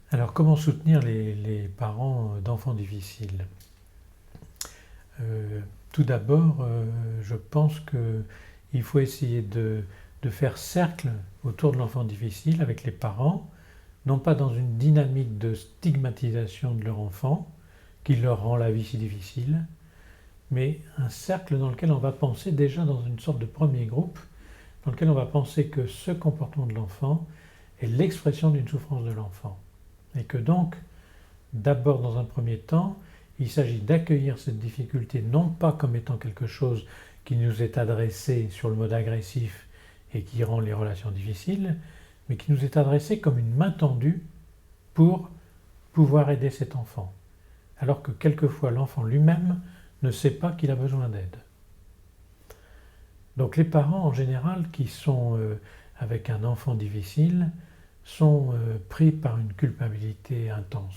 Alors, comment soutenir les parents d'enfants difficiles? Tout d'abord, je pense qu'il faut essayer de faire cercle autour de l'enfant difficile avec les parents, non pas dans une dynamique de stigmatisation de leur enfant, qui leur rend la vie si difficile, mais un cercle dans lequel on va penser déjà dans une sorte de premier groupe, dans lequel on va penser que ce comportement de l'enfant est l'expression d'une souffrance de l'enfant. Et que donc, d'abord dans un premier temps, il s'agit d'accueillir cette difficulté non pas comme étant quelque chose qui nous est adressé sur le mode agressif et qui rend les relations difficiles, mais qui nous est adressé comme une main tendue pour pouvoir aider cet enfant. Alors que quelquefois l'enfant lui-même ne sait pas qu'il a besoin d'aide. Donc les parents en général qui sont avec un enfant difficile sont pris par une culpabilité intense.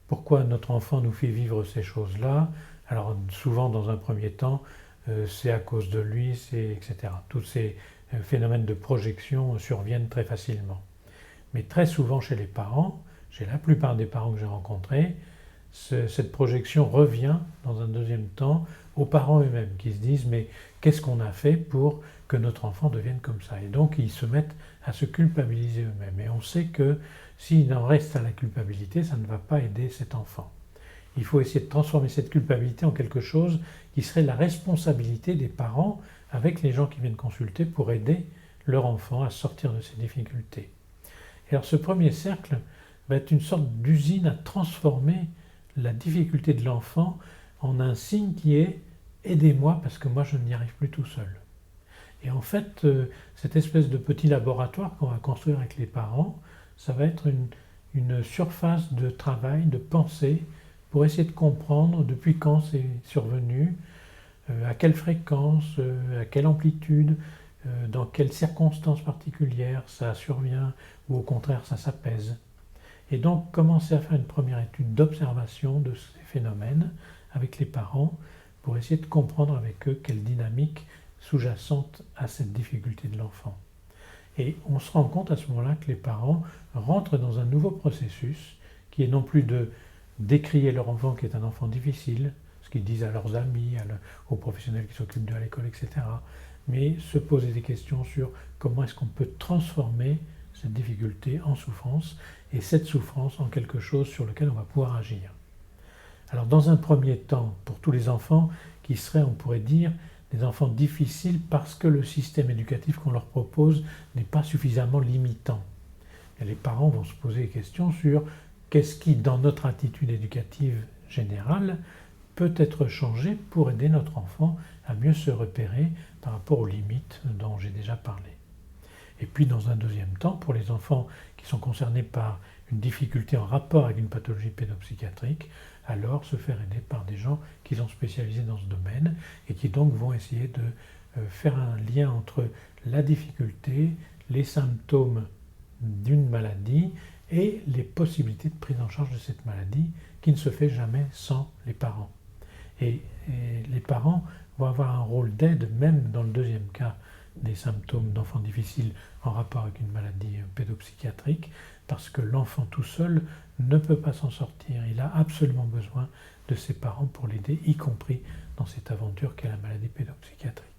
Pourquoi notre enfant nous fait vivre ces choses-là? Alors souvent dans un premier temps, c'est à cause de lui, etc. Tous ces phénomènes de projection surviennent très facilement. Mais très souvent chez les parents, chez la plupart des parents que j'ai rencontrés, cette projection revient dans un deuxième temps aux parents eux-mêmes qui se disent mais qu'est-ce qu'on a fait pour que notre enfant devienne comme ça? Et donc ils se mettent à se culpabiliser eux-mêmes. Et on sait que s'il en reste à la culpabilité, ça ne va pas aider cet enfant. Il faut essayer de transformer cette culpabilité en quelque chose qui serait la responsabilité des parents avec les gens qui viennent consulter pour aider leur enfant à sortir de ses difficultés. Et alors ce premier cercle va être une sorte d'usine à transformer la difficulté de l'enfant en un signe qui est « aidez-moi parce que moi je n'y arrive plus tout seul ». Et en fait, cette espèce de petit laboratoire qu'on va construire avec les parents, ça va être une surface de travail, de pensée, pour essayer de comprendre depuis quand c'est survenu, à quelle fréquence, à quelle amplitude, dans quelles circonstances particulières ça survient, ou au contraire ça s'apaise. Et donc commencer à faire une première étude d'observation de ces phénomènes avec les parents pour essayer de comprendre avec eux quelle dynamique sous-jacente à cette difficulté de l'enfant. Et on se rend compte à ce moment-là que les parents rentrent dans un nouveau processus qui est non plus de décrier leur enfant qui est un enfant difficile, ce qu'ils disent à leurs amis, aux professionnels qui s'occupent d'eux à l'école, etc., mais se poser des questions sur comment est-ce qu'on peut transformer cette difficulté en souffrance et cette souffrance en quelque chose sur lequel on va pouvoir agir. Alors dans un premier temps, pour tous les enfants qui seraient, on pourrait dire, des enfants difficiles parce que le système éducatif qu'on leur propose n'est pas suffisamment limitant. Et les parents vont se poser des questions sur qu'est-ce qui, dans notre attitude éducative générale, peut être changé pour aider notre enfant à mieux se repérer par rapport aux limites dont j'ai déjà parlé. Et puis dans un deuxième temps, pour les enfants qui sont concernés par une difficulté en rapport avec une pathologie pédopsychiatrique, alors se faire aider par des gens qui sont spécialisés dans ce domaine et qui donc vont essayer de faire un lien entre la difficulté, les symptômes d'une maladie et les possibilités de prise en charge de cette maladie qui ne se fait jamais sans les parents. Et les parents vont avoir un rôle d'aide même dans le deuxième cas des symptômes d'enfants difficiles en rapport avec une maladie pédopsychiatrique, parce que l'enfant tout seul ne peut pas s'en sortir. Il a absolument besoin de ses parents pour l'aider, y compris dans cette aventure qu'est la maladie pédopsychiatrique.